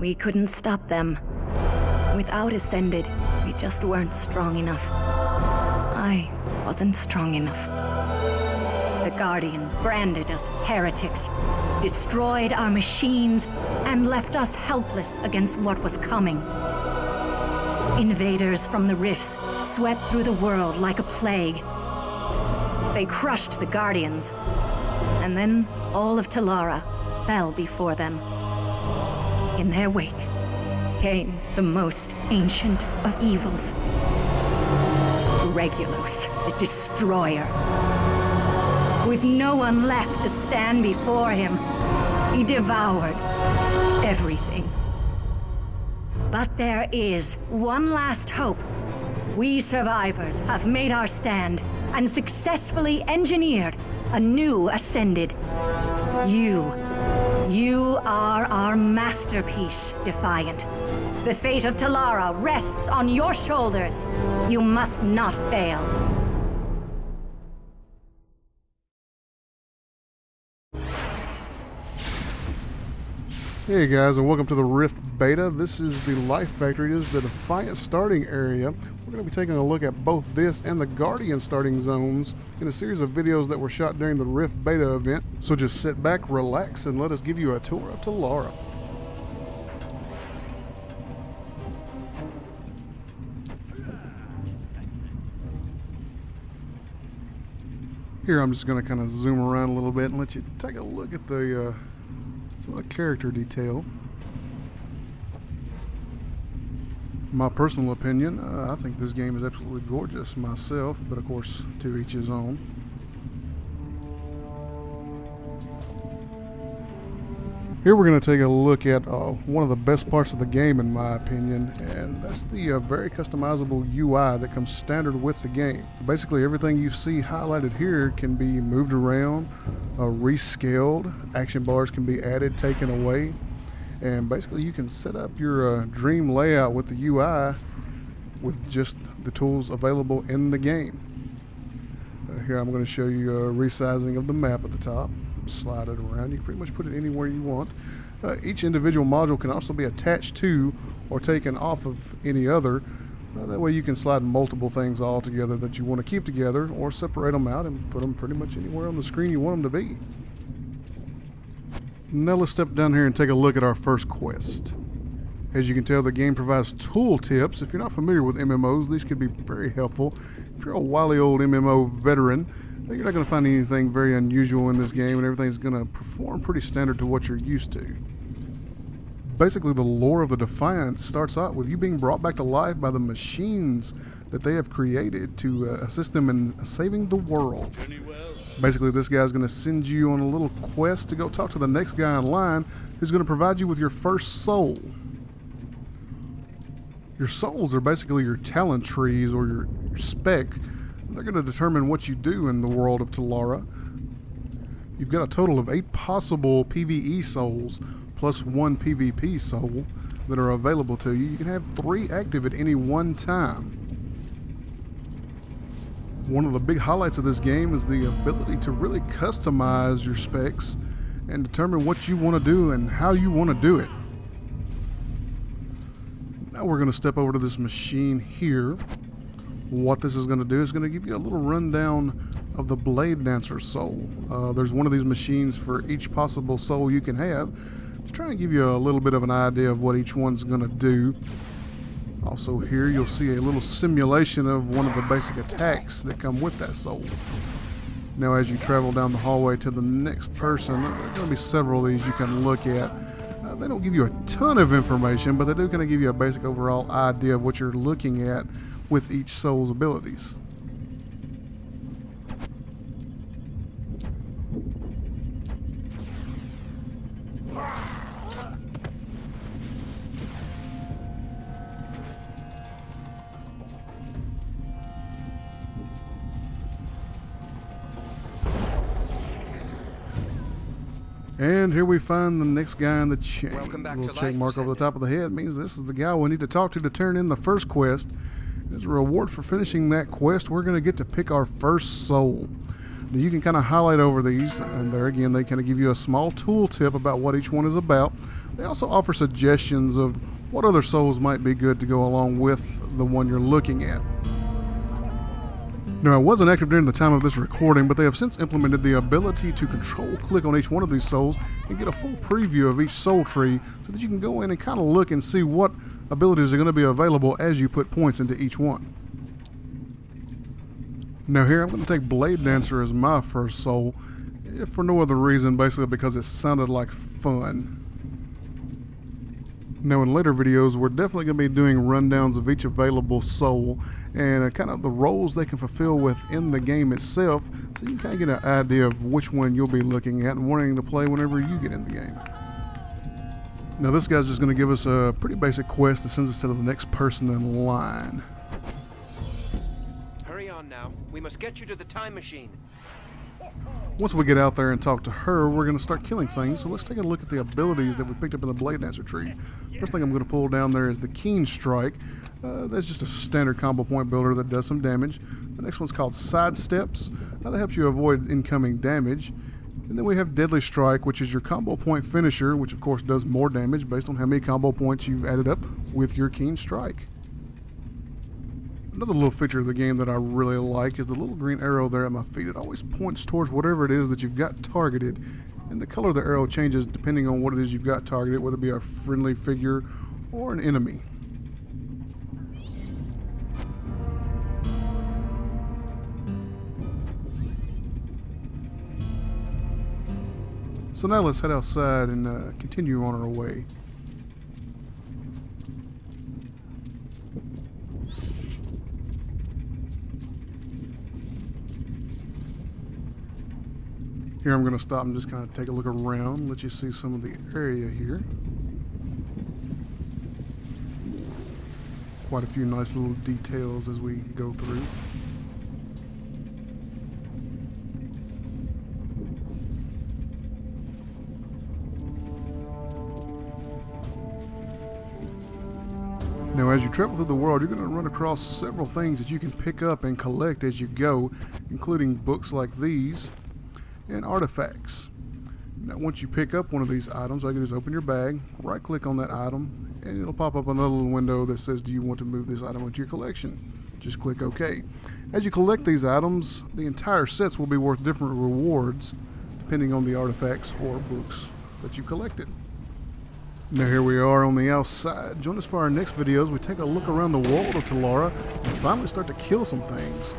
We couldn't stop them. Without Ascended, we just weren't strong enough. I wasn't strong enough. The Guardians branded us heretics, destroyed our machines, and left us helpless against what was coming. Invaders from the rifts swept through the world like a plague. They crushed the Guardians, and then all of Talara fell before them. In their wake came the most ancient of evils. Regulus, the Destroyer. With no one left to stand before him, he devoured everything. But there is one last hope. We survivors have made our stand and successfully engineered a new Ascended. You are our masterpiece, Defiant. The fate of Talara rests on your shoulders. You must not fail. Hey guys, and welcome to the Rift Beta. This is the Life Factory. This is the Defiant starting area. We're going to be taking a look at both this and the Guardian starting zones in a series of videos that were shot during the Rift Beta event. So just sit back, relax, and let us give you a tour of Talara. Here I'm just going to kind of zoom around a little bit and let you take a look at the some of the character detail. My personal opinion, I think this game is absolutely gorgeous myself, but of course, to each his own. Here we're going to take a look at one of the best parts of the game, in my opinion, and that's the very customizable UI that comes standard with the game. Basically, everything you see highlighted here can be moved around, rescaled. Action bars can be added, taken away, and basically you can set up your dream layout with the UI with just the tools available in the game. Here I'm going to show you a resizing of the map at the top. Slide it around. You can pretty much put it anywhere you want. Each individual module can also be attached to or taken off of any other. That way you can slide multiple things all together that you want to keep together, or separate them out and put them pretty much anywhere on the screen you want them to be. Now let's step down here and take a look at our first quest. As you can tell, the game provides tool tips. If you're not familiar with MMOs, these could be very helpful. If you're a wily old MMO veteran, you're not going to find anything very unusual in this game, and everything's going to perform pretty standard to what you're used to. Basically, the lore of the Defiant starts out with you being brought back to life by the machines that they have created to assist them in saving the world. Basically, this guy's going to send you on a little quest to go talk to the next guy in line, who's going to provide you with your first soul. Your souls are basically your talent trees, or your spec. They're going to determine what you do in the world of Talara. You've got a total of 8 possible PvE souls plus 1 PvP soul that are available to you. You can have 3 active at any one time. One of the big highlights of this game is the ability to really customize your specs and determine what you want to do and how you want to do it. Now we're going to step over to this machine here. What this is going to do is going to give you a little rundown of the Blade Dancer soul. There's one of these machines for each possible soul you can have, to try and give you a little bit of an idea of what each one's going to do. Also here you'll see a little simulation of one of the basic attacks that come with that soul. Now as you travel down the hallway to the next person, there are going to be several of these you can look at. They don't give you a ton of information, but they do kind of give you a basic overall idea of what you're looking at with each soul's abilities. And here we find the next guy in the chain. A little check mark over the top of the head means this is the guy we need to talk to turn in the first quest. As a reward for finishing that quest, we're going to get to pick our first soul. Now you can kind of highlight over these, and there again they kind of give you a small tool tip about what each one is about. They also offer suggestions of what other souls might be good to go along with the one you're looking at. Now, it wasn't active during the time of this recording, but they have since implemented the ability to control-click on each one of these souls and get a full preview of each soul tree so that you can go in and kind of look and see what abilities are going to be available as you put points into each one. Now here, I'm going to take Blade Dancer as my first soul, if for no other reason, basically because it sounded like fun. Now in later videos, we're definitely going to be doing rundowns of each available soul and kind of the roles they can fulfill within the game itself, so you can kind of get an idea of which one you'll be looking at and wanting to play whenever you get in the game. Now this guy's just going to give us a pretty basic quest that sends us to the next person in line. Hurry on now. We must get you to the time machine. Once we get out there and talk to her, we're going to start killing things, so let's take a look at the abilities that we picked up in the Blade Dancer tree. First thing I'm going to pull down there is the Keen Strike. That's just a standard combo point builder that does some damage. The next one's called Side Steps. That helps you avoid incoming damage. And then we have Deadly Strike, which is your combo point finisher, which of course does more damage based on how many combo points you've added up with your Keen Strike. Another little feature of the game that I really like is the little green arrow there at my feet. It always points towards whatever it is that you've got targeted, and the color of the arrow changes depending on what it is you've got targeted, whether it be a friendly figure or an enemy. So now let's head outside and continue on our way. Here I'm going to stop and just kind of take a look around, let you see some of the area here. Quite a few nice little details as we go through. Now as you travel through the world, you're going to run across several things that you can pick up and collect as you go, including books like these and artifacts. Now once you pick up one of these items, all you can do is open your bag, right click on that item, and it'll pop up another little window that says, do you want to move this item into your collection? Just click OK. As you collect these items, the entire sets will be worth different rewards depending on the artifacts or books that you collected. Now here we are on the outside. Join us for our next videos. We take a look around the world of Talara and finally start to kill some things.